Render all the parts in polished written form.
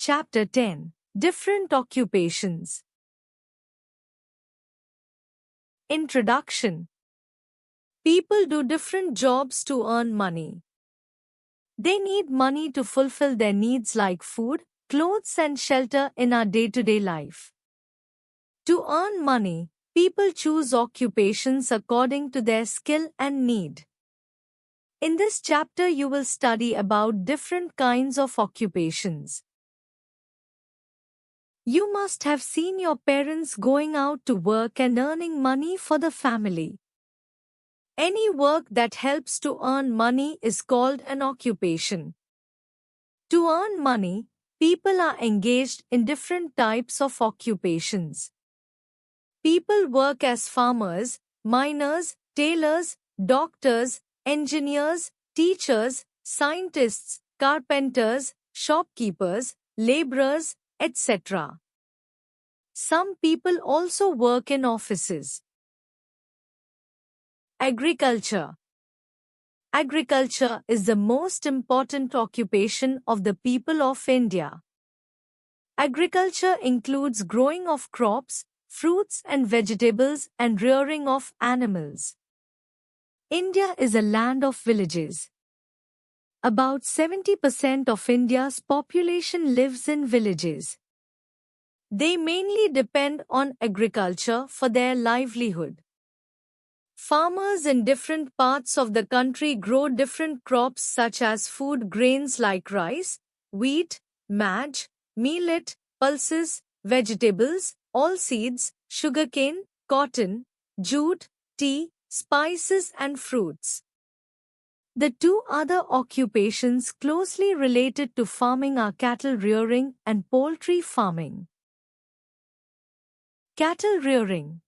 Chapter 10. Different Occupations. Introduction. People do different jobs to earn money. They need money to fulfill their needs like food, clothes and shelter in our day-to-day life. To earn money, people choose occupations according to their skill and need. In this chapter you will study about different kinds of occupations. You must have seen your parents going out to work and earning money for the family. Any work that helps to earn money is called an occupation. To earn money, people are engaged in different types of occupations. People work as farmers, miners, tailors, doctors, engineers, teachers, scientists, carpenters, shopkeepers, laborers, etc. Some people also work in offices. Agriculture. Agriculture is the most important occupation of the people of India. Agriculture includes growing of crops, fruits and vegetables and rearing of animals. India is a land of villages. About 70% of India's population lives in villages. They mainly depend on agriculture for their livelihood. Farmers in different parts of the country grow different crops such as food grains like rice, wheat, maize, millet, pulses, vegetables, oilseeds, sugarcane, cotton, jute, tea, spices and fruits. The two other occupations closely related to farming are cattle rearing and poultry farming. Cattle rearing.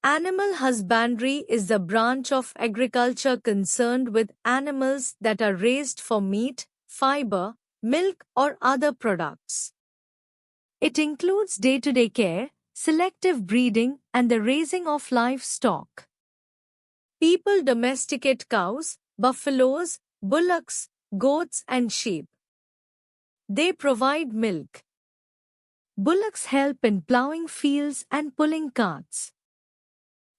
Animal husbandry is the branch of agriculture concerned with animals that are raised for meat, fiber, milk or other products. It includes day-to-day care, selective breeding and the raising of livestock. People domesticate cows, buffaloes, bullocks, goats and sheep. They provide milk. Bullocks help in plowing fields and pulling carts.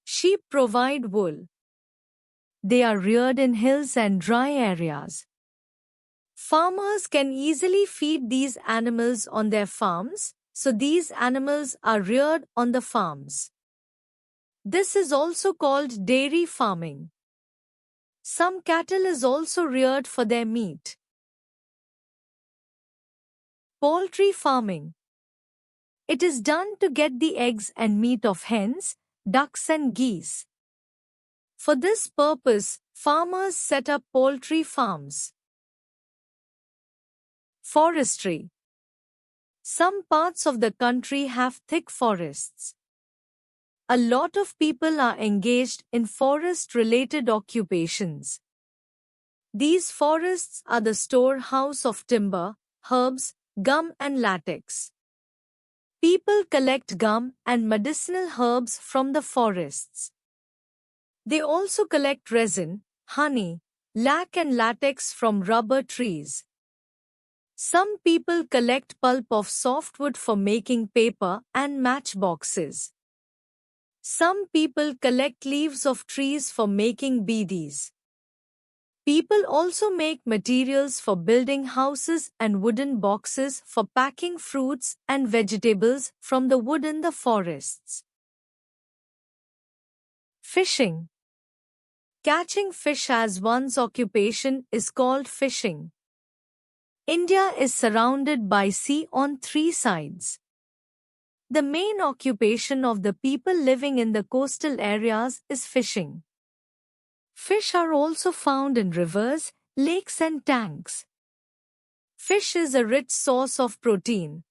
Sheep provide wool. They are reared in hills and dry areas. Farmers can easily feed these animals on their farms, so these animals are reared on the farms. This is also called dairy farming. Some cattle is also reared for their meat. Poultry farming. It is done to get the eggs and meat of hens, ducks and geese. For this purpose, farmers set up poultry farms. Forestry. Some parts of the country have thick forests. A lot of people are engaged in forest-related occupations. These forests are the storehouse of timber, herbs, gum and latex. People collect gum and medicinal herbs from the forests. They also collect resin, honey, lac and latex from rubber trees. Some people collect pulp of softwood for making paper and matchboxes. Some people collect leaves of trees for making beedies. People also make materials for building houses and wooden boxes for packing fruits and vegetables from the wood in the forests. Fishing. Catching fish as one's occupation is called fishing. India is surrounded by sea on three sides. The main occupation of the people living in the coastal areas is fishing. Fish are also found in rivers, lakes and tanks. Fish is a rich source of protein.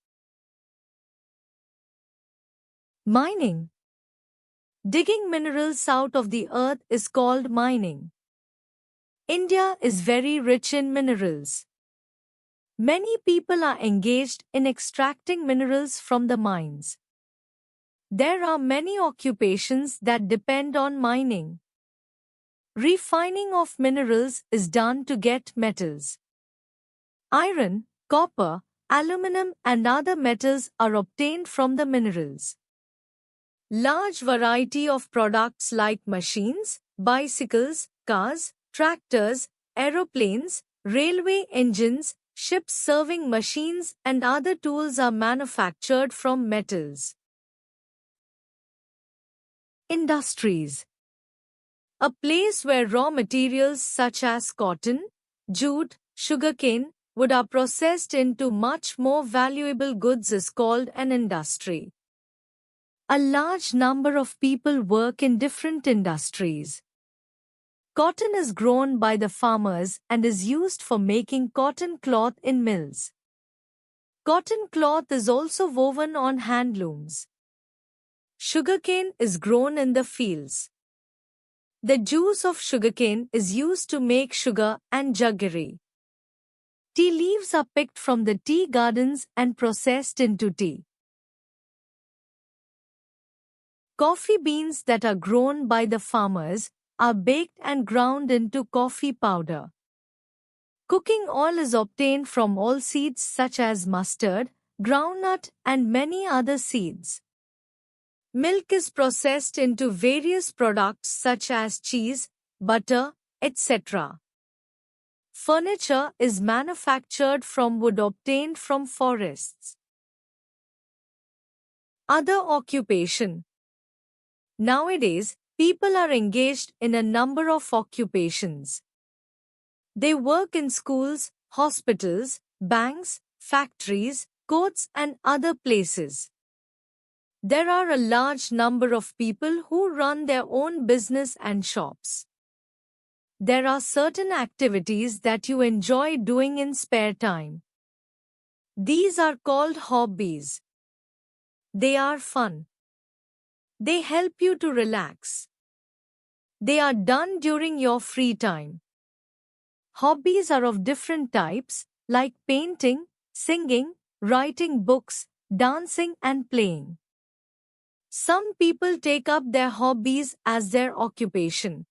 Mining. Digging minerals out of the earth is called mining. India is very rich in minerals. Many people are engaged in extracting minerals from the mines. There are many occupations that depend on mining. Refining of minerals is done to get metals. Iron, copper, aluminum and other metals are obtained from the minerals. Large variety of products like machines, bicycles, cars, tractors, aeroplanes, railway engines, ships serving machines and other tools are manufactured from metals. Industries. A place where raw materials such as cotton, jute, sugarcane, wood are processed into much more valuable goods is called an industry. A large number of people work in different industries. Cotton is grown by the farmers and is used for making cotton cloth in mills. Cotton cloth is also woven on handlooms. Sugarcane is grown in the fields. The juice of sugarcane is used to make sugar and jaggery. Tea leaves are picked from the tea gardens and processed into tea. Coffee beans that are grown by the farmers are baked and ground into coffee powder. Cooking oil is obtained from oilseeds such as mustard, groundnut, and many other seeds. Milk is processed into various products such as cheese, butter, etc. Furniture is manufactured from wood obtained from forests. Other occupation. Nowadays, people are engaged in a number of occupations. They work in schools, hospitals, banks, factories, courts and other places. There are a large number of people who run their own business and shops. There are certain activities that you enjoy doing in spare time. These are called hobbies. They are fun. They help you to relax. They are done during your free time. Hobbies are of different types, like painting, singing, writing books, dancing and playing. Some people take up their hobbies as their occupation.